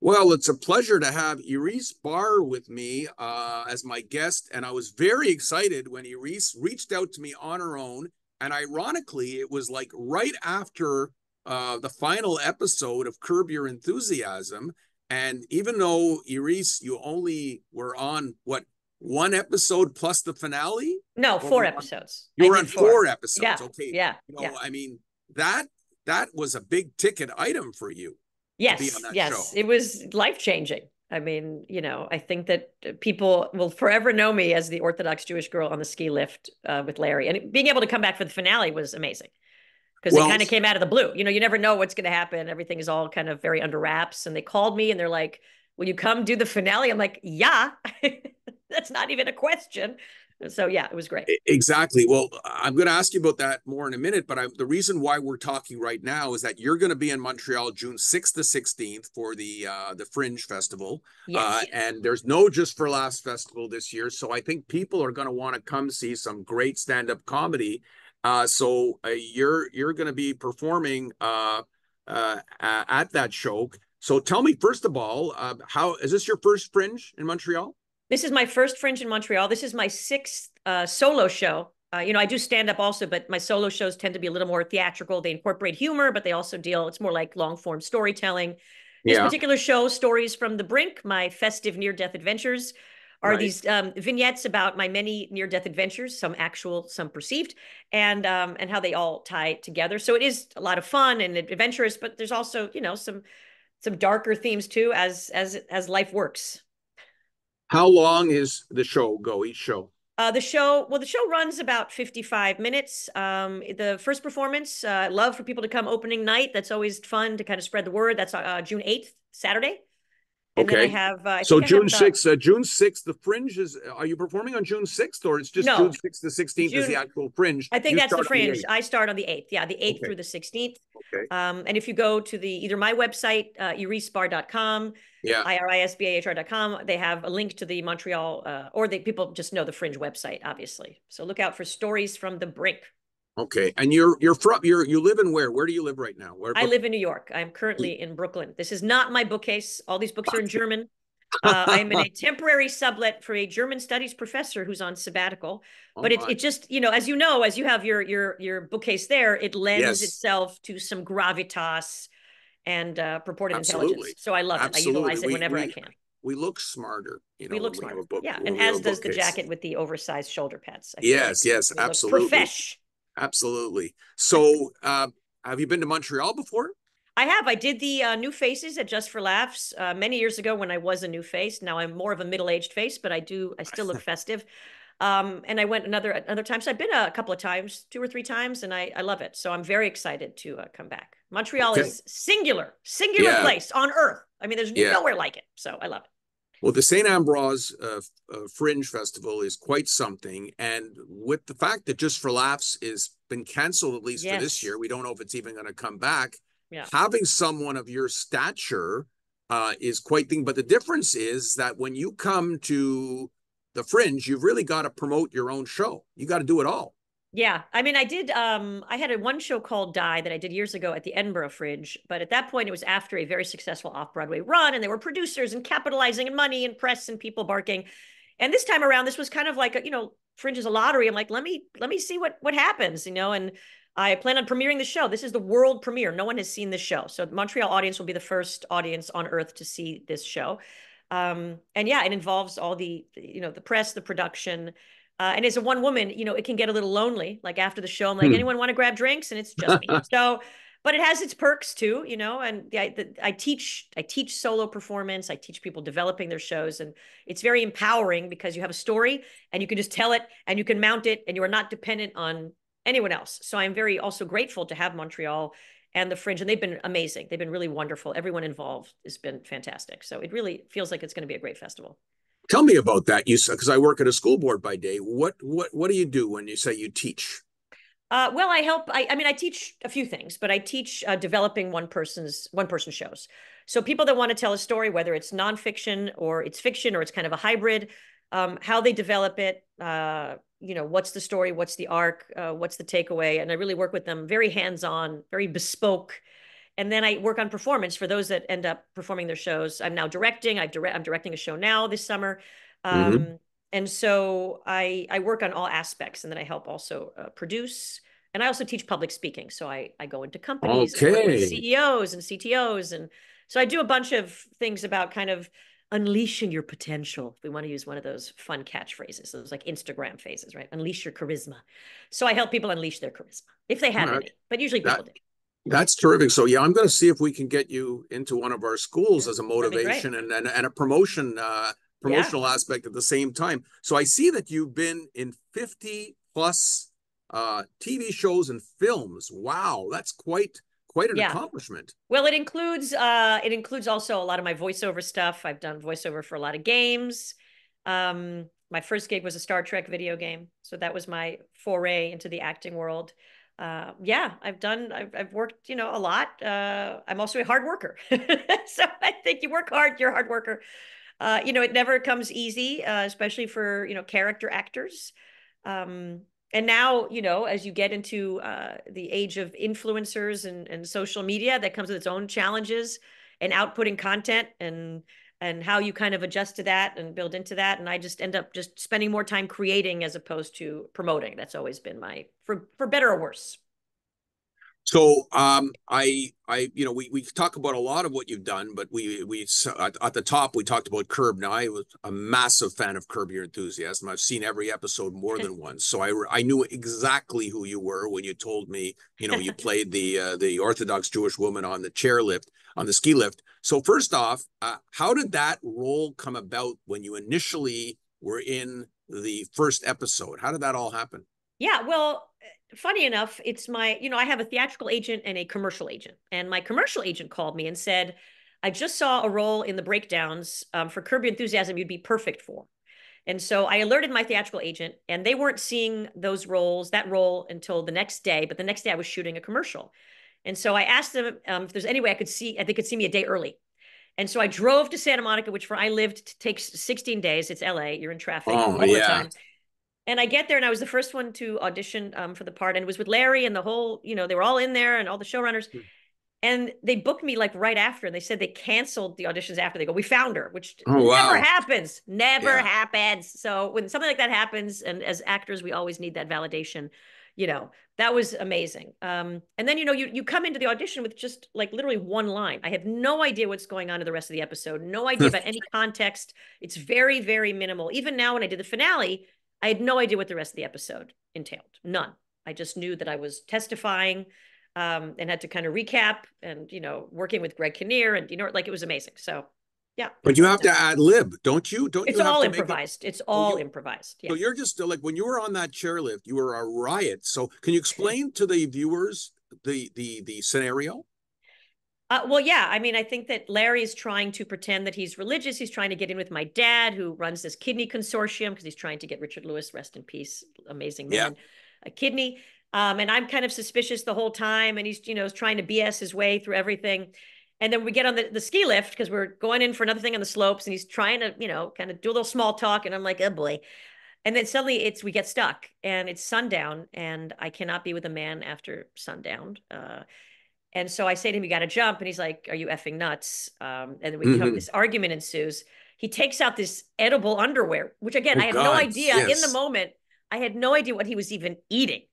Well, it's a pleasure to have Iris Bahr with me as my guest. And I was very excited when Iris reached out to me on her own. And ironically, it was like right after the final episode of Curb Your Enthusiasm. And even though, Iris, you only were on what, one episode plus the finale? No, Or were four you on, episodes. you I were did on four. four episodes. Yeah, Okay. yeah, yeah. I mean, that was a big ticket item for you to be on Yes, that yes. show. It was life-changing. I mean, I think that people will forever know me as the Orthodox Jewish girl on the ski lift with Larry. And being able to come back for the finale was amazing because it Well, kind of came out of the blue. You never know what's going to happen. Everything is all kind of very under wraps. And they called me and they're like, "Will you come do the finale?" I'm like, "Yeah." That's not even a question. So yeah, it was great. exactly. Well, I'm going to ask you about that more in a minute, but the reason why we're talking right now is that you're going to be in Montreal June 6th to 16th for the Fringe Festival. Yes. And there's no Just for Laughs Festival this year, so I think people are going to want to come see some great stand-up comedy. So you're going to be performing at that show. So tell me, first of all, how is this your first Fringe in Montreal? This is my first Fringe in Montreal. This is my sixth solo show. I do stand up also, but my solo shows tend to be a little more theatrical. They incorporate humor, but they also it's more like long form storytelling. This Yeah, particular show, Stories from the Brink, my festive near death adventures, are right. these vignettes about my many near death adventures, some actual, some perceived, and how they all tie together. So it is a lot of fun and adventurous, but there's also some darker themes too, as life works. How long is the show go, each show? The show runs about 55 minutes. The first performance, love for people to come opening night. That's always fun to kind of spread the word. That's June 8th, Saturday. And then Okay. I So think I have June about, 6th, the Fringe is, are you performing on June 6th or it's just June no, 6th to 16th is the June, actual Fringe? I think You that's the start on the Fringe. 8th. I start on the 8th. Yeah, the 8th Okay. through the 16th. Okay. And if you go to either my website, irisbahr.com, Yeah. irisbahr.com, they have a link to the Montreal, or people just know the Fringe website, obviously. So look out for Stories from the Brink. Okay. And you live in where? Where do you live right now? I live in New York. I'm currently in Brooklyn. This is not my bookcase. All these books are in German. I am in a temporary sublet for a German studies professor who's on sabbatical. Oh But my. it just, as you have your bookcase there, it lends Yes. itself to some gravitas and purported intelligence. Absolutely. So I love it. I Absolutely. utilize it We whenever I we can. we look smarter, We when look we have smarter. a book, Yeah. when And we have as a does the bookcase. jacket with the oversized shoulder pads. I feel like Yes, yes, we look absolutely. profesh. Absolutely. So have you been to Montreal before? I have. I did the New Faces at Just for Laughs many years ago when I was a new face. Now I'm more of a middle-aged face, but I still look festive. And I went another time. So I've been a couple of times, two or three times, and I love it. So I'm very excited to come back. Montreal Okay. is singular Yeah, place on earth. I mean, there's yeah. nowhere like it. So I love it. Well, the St-Ambrose Fringe Festival is quite something. And with the fact that Just for Laughs is been canceled, at least for this Yes. year, we don't know if it's even going to come back. Yeah. Having someone of your stature is quite thing. But the difference is that when you come to the Fringe, you've really got to promote your own show. You got to do it all. Yeah. I mean, I had one show called Die that I did years ago at the Edinburgh Fringe, but at that point it was after a very successful off-Broadway run and there were producers and capitalizing and money and press and people barking. And this time around, this was kind of like Fringe is a lottery. I'm like, let me see what happens, and I plan on premiering the show. This is the world premiere. No one has seen this show. So the Montreal audience will be the first audience on earth to see this show. And yeah, it involves all the press, the production, and as a one woman, it can get a little lonely. Like after the show, I'm like, Hmm. anyone want to grab drinks? And it's just me. So, but it has its perks too, and I teach solo performance. I teach people developing their shows, and it's very empowering because you have a story and you can just tell it and you can mount it and you are not dependent on anyone else. So I'm very also grateful to have Montreal and the Fringe, and they've been amazing. They've been really wonderful. Everyone involved has been fantastic. So it really feels like it's going to be a great festival. Tell me about that. You Because I work at a school board by day. What do you do when you say you teach? Well, I help. I mean, I teach a few things, but I teach developing one person shows. So people that want to tell a story, whether it's nonfiction or it's fiction or it's kind of a hybrid, how they develop it. What's the story? What's the arc? What's the takeaway? And I really work with them very hands-on, very bespoke, And then I work on performance for those that end up performing their shows. I'm now directing. I'm directing a show now this summer. Mm-hmm. And so I work on all aspects, and then I help also produce. And I also teach public speaking. So I go into companies and I work with Okay. CEOs and CTOs. And so I do a bunch of things about kind of unleashing your potential. If we want to use one of those fun catchphrases, those like Instagram phases, right? Unleash your charisma. So I help people unleash their charisma if they All have right. any, but usually That people do. that's terrific. So yeah, I'm going to see if we can get you into one of our schools Yeah, as a that'd be great. motivation and a promotion Yeah. promotional aspect at the same time. So I see that you've been in 50 plus TV shows and films. Wow, that's quite an Yeah. accomplishment. Well, it includes also a lot of my voiceover stuff. I've done voiceover for a lot of games. My first gig was a Star Trek video game, so that was my foray into the acting world. Yeah, I've worked, a lot. I'm also a hard worker. So I think you work hard, you're a hard worker. It never comes easy, especially for, character actors. And now, as you get into the age of influencers and social media, that comes with its own challenges and outputting content and how you kind of adjust to that and build into that. And I just end up just spending more time creating as opposed to promoting. That's always been for better or worse. So we talk about a lot of what you've done, but we at the top we talked about Curb. Now I was a massive fan of Curb Your Enthusiasm. I've seen every episode more than once, so I knew exactly who you were when you told me you played the Orthodox Jewish woman on the chairlift on the ski lift. So first off, how did that role come about when you initially were in the first episode? How did that all happen? Yeah, well, funny enough, it's I have a theatrical agent and a commercial agent. And my commercial agent called me and said, I just saw a role in the breakdowns for Curb Your Enthusiasm you'd be perfect for. And so I alerted my theatrical agent, and they weren't seeing that role until the next day. But the next day I was shooting a commercial. And so I asked them if there's any way they could see me a day early. And so I drove to Santa Monica, which where I lived takes 16 days. It's LA. You're in traffic Oh all the yeah. time. And I get there, and I was the first one to audition for the part, and it was with Larry and the whole, they were all in there and all the showrunners. And they booked me like right after, and they said they canceled the auditions after. They go, we found her, which Oh never wow. happens, never Yeah. happens. So when something like that happens, and as actors, we always need that validation. That was amazing. And then you come into the audition with just like literally one line. I have no idea what's going on in the rest of the episode. No idea about any context. It's very, very minimal. Even now, when I did the finale, I had no idea what the rest of the episode entailed. None. I just knew that I was testifying and had to kind of recap and, working with Greg Kinnear and, like it was amazing. So, yeah. But you have to ad lib, don't you? Don't It's you have all to make it? improvised. It's Oh, all improvised. Yeah. so you're just like when you were on that chairlift, you were a riot. So can you explain to the viewers the scenario? Well, yeah. I mean, I think that Larry is trying to pretend that he's religious. He's trying to get in with my dad, who runs this kidney consortium, because he's trying to get Richard Lewis, rest in peace, amazing Yeah. man, a kidney. And I'm kind of suspicious the whole time. And he's, trying to BS his way through everything. And then we get on the ski lift because we're going in for another thing on the slopes. And he's trying to, kind of do a little small talk. And I'm like, oh boy. And then suddenly we get stuck and it's sundown. And I cannot be with a man after sundown. And so I say to him, you got to jump. And he's like, are you effing nuts? And then this argument ensues. He takes out this edible underwear, which again, Oh I had no God. idea in the Yes. moment. I had no idea what he was even eating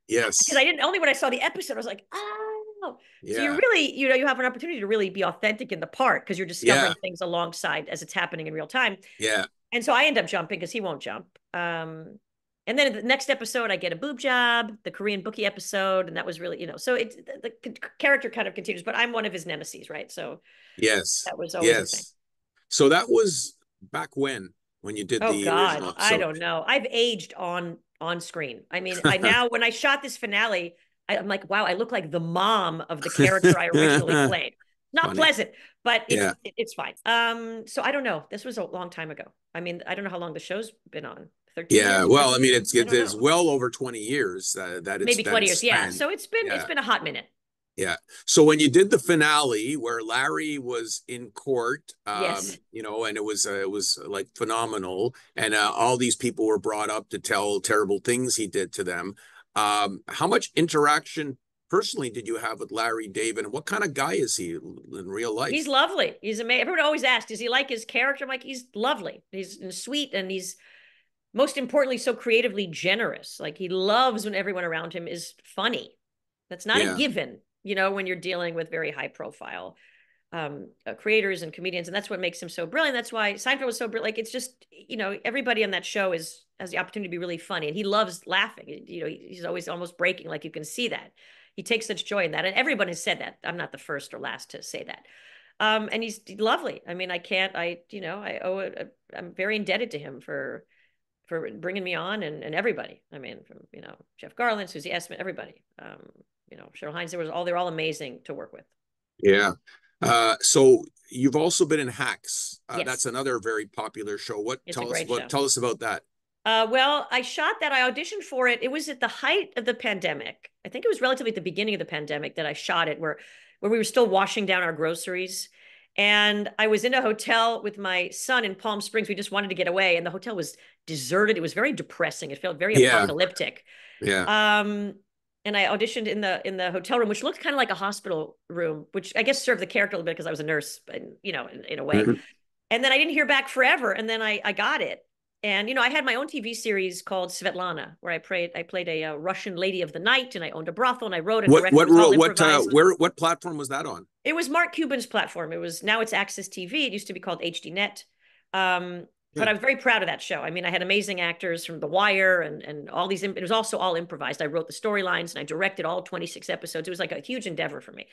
because Yes. I didn't, only when I saw the episode, I was like, oh. So you Yeah. really, you have an opportunity to really be authentic in the part because you're Yeah. discovering things alongside as it's happening in real time. Yeah. And so I end up jumping because he won't jump. And then in the next episode, I get a boob job, the Korean bookie episode, and that was really, so the character kind of continues, but I'm one of his nemesis, right? So Yes. that was always a thing. Yes. So that was back when you did Oh the God, original I episode. don't know. I've aged on screen. I mean, I now when I shot this finale, I'm like, wow, I look like the mom of the character I originally played. Not Funny. pleasant, but Yeah. it's fine. So I don't know. This was a long time ago. I mean, I don't know how long the show's been on. 13 Yeah. years, Well, I 14 mean, years? I it don't is know. well over 20 years Maybe that 20 it's years. Yeah. spanned. So it's Yeah. been a hot minute. Yeah. So when you did the finale where Larry was in court, Yes. and it was like phenomenal, and all these people were brought up to tell terrible things he did to them. How much interaction personally did you have with Larry David, and what kind of guy is he in real life? He's lovely. He's amazing. Everyone always asks, does he like his character? I'm like, he's lovely. He's sweet, and he's most importantly so creatively generous. Like, he loves when everyone around him is funny. That's not a given, when you're dealing with very high profile creators and comedians, and that's what makes him so brilliant. That's why Seinfeld was so brilliant. Like, it's just, everybody on that show has the opportunity to be really funny, and he loves laughing. He's always almost breaking. Like, you can see that he takes such joy in that, and everyone has said that. I'm not the first or last to say that. And he's lovely. I mean, I'm very indebted to him for bringing me on, and everybody. I mean, from Jeff Garland, Susie Essman, everybody. Cheryl Hines. They're all amazing to work with. Yeah. So you've also been in Hacks. Yes. That's another very popular show. Tell us about that. Well, I shot that. I auditioned for it. It was at the height of the pandemic. I think it was relatively at the beginning of the pandemic that I shot it, where we were still washing down our groceries. And I was in a hotel with my son in Palm Springs. We just wanted to get away, and the hotel was deserted. It was very depressing. It felt very apocalyptic. Yeah. And I auditioned in the hotel room, which looked kind of like a hospital room, which I guess served the character a little bit because I was a nurse, in a way. Mm-hmm. And then I didn't hear back forever, and then I got it. And I had my own TV series called Svetlana, where I played a Russian lady of the night, and I owned a brothel, and I wrote and directed. What platform was that on? It was Mark Cuban's platform. Now it's Access TV. It used to be called HDNet. But I'm very proud of that show. I mean, I had amazing actors from The Wire and all these. It was also all improvised. I wrote the storylines and I directed all 26 episodes. It was like a huge endeavor for me.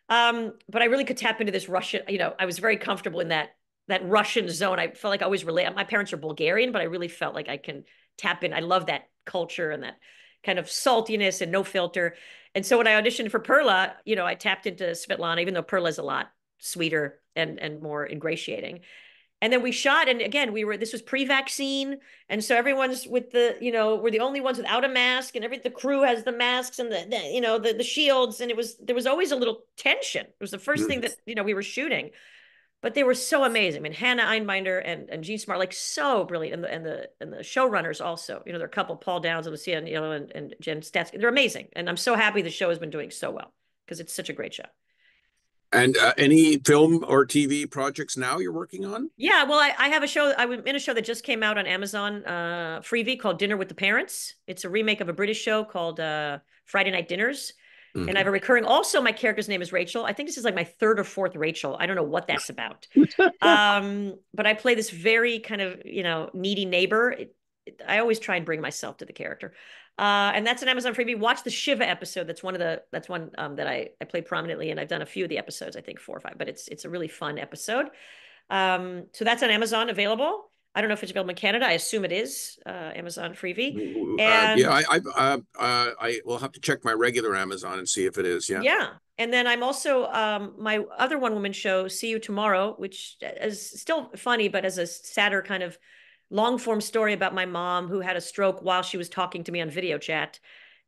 But I really could tap into this Russian. I was very comfortable in that Russian zone. I felt like I always relate. My parents are Bulgarian, but I really felt like I can tap in. I love that culture and that kind of saltiness and no filter. And so when I auditioned for Perla, I tapped into Svetlana, even though Perla's a lot sweeter and more ingratiating. And then we shot, and again, this was pre-vaccine. And so everyone's with we're the only ones without a mask, and the crew has the masks and the shields. And there was always a little tension. It was the first thing that, we were shooting, but they were so amazing. I mean, Hannah Einbinder and Jean Smart, like, so brilliant. And the showrunners also, they're a couple, Paul Downs and Lucia and Jen Statsky. They're amazing. And I'm so happy the show has been doing so well because it's such a great show. And any film or TV projects now you're working on? Yeah, well, I have a show. I'm in a show that just came out on Amazon Freevee called Dinner with the Parents. It's a remake of a British show called Friday Night Dinners. Mm-hmm. And I have a recurring. Also, my character's name is Rachel. I think this is like my third or fourth Rachel. I don't know what that's about. But I play this very kind of needy neighbor. I always try and bring myself to the character. And that's an Amazon Freebie. Watch the Shiva episode. That's one that I play prominently, and I've done a few of the episodes, I think 4 or 5, but it's a really fun episode. So that's on Amazon available. I don't know if it's available in Canada. I assume it is Amazon Freebie. And I will have to check my regular Amazon and see if it is. Yeah. Yeah. And then I'm also my other one-woman show, See You Tomorrow, which is still funny, but as a sadder kind of long-form story about my mom who had a stroke while she was talking to me on video chat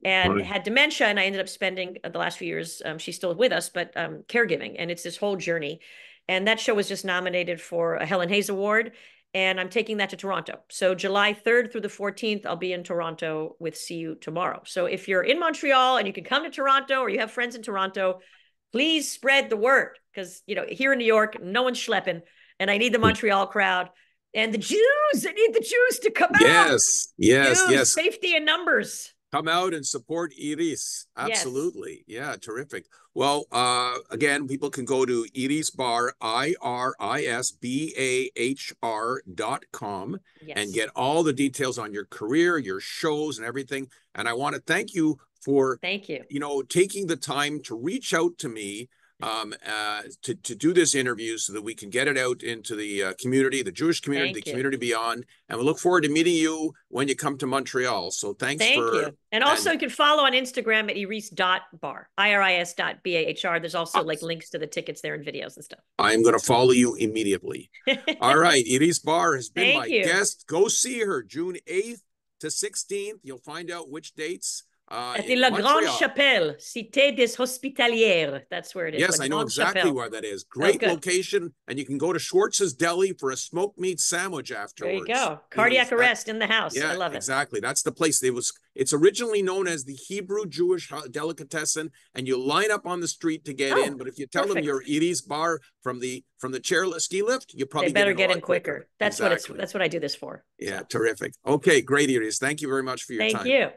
and had dementia. And I ended up spending the last few years, she's still with us, but caregiving. And it's this whole journey. And that show was just nominated for a Helen Hayes Award. And I'm taking that to Toronto. So July 3rd through the 14th, I'll be in Toronto with See You Tomorrow. So if you're in Montreal and you can come to Toronto or you have friends in Toronto, please spread the word. Because, here in New York, no one's schlepping. And I need the Montreal crowd. And the Jews, I need the Jews to come out. Yes. Safety in numbers. Come out and support Iris. Absolutely. Yes. Yeah, terrific. Well, again, people can go to Iris Bahr, IrisBahr.com and get all the details on your career, your shows and everything. And I want to thank you for taking the time to reach out to me to do this interview so that we can get it out into the community, the Jewish community, the community beyond. And we look forward to meeting you when you come to Montreal. So thank you. And also you can follow on Instagram at iris.bahr, IRIS.BAHR. There's also like links to the tickets there and videos and stuff. I'm going to follow you immediately. All right. Iris Bahr has been my guest. Go see her June 8th to 16th. You'll find out which dates. At the in La Grande Montreal. Chapelle, Cité-des-Hospitalières. That's where it is. Yes, La I know Grande exactly Chapelle. where that is. Great location, and you can go to Schwartz's Deli for a smoked meat sandwich There you afterwards. go. Cardiac arrest in the house. I Yeah, love it. exactly. That's the place. It's originally known as the Hebrew Jewish delicatessen, and you line up on the street to get in. But if you tell them you're Iris Bahr from the chairlift ski lift, you probably better get in quicker. That's what I do this for. Yeah, terrific. Okay, great, Iris. Thank you very much for your time. Thank you.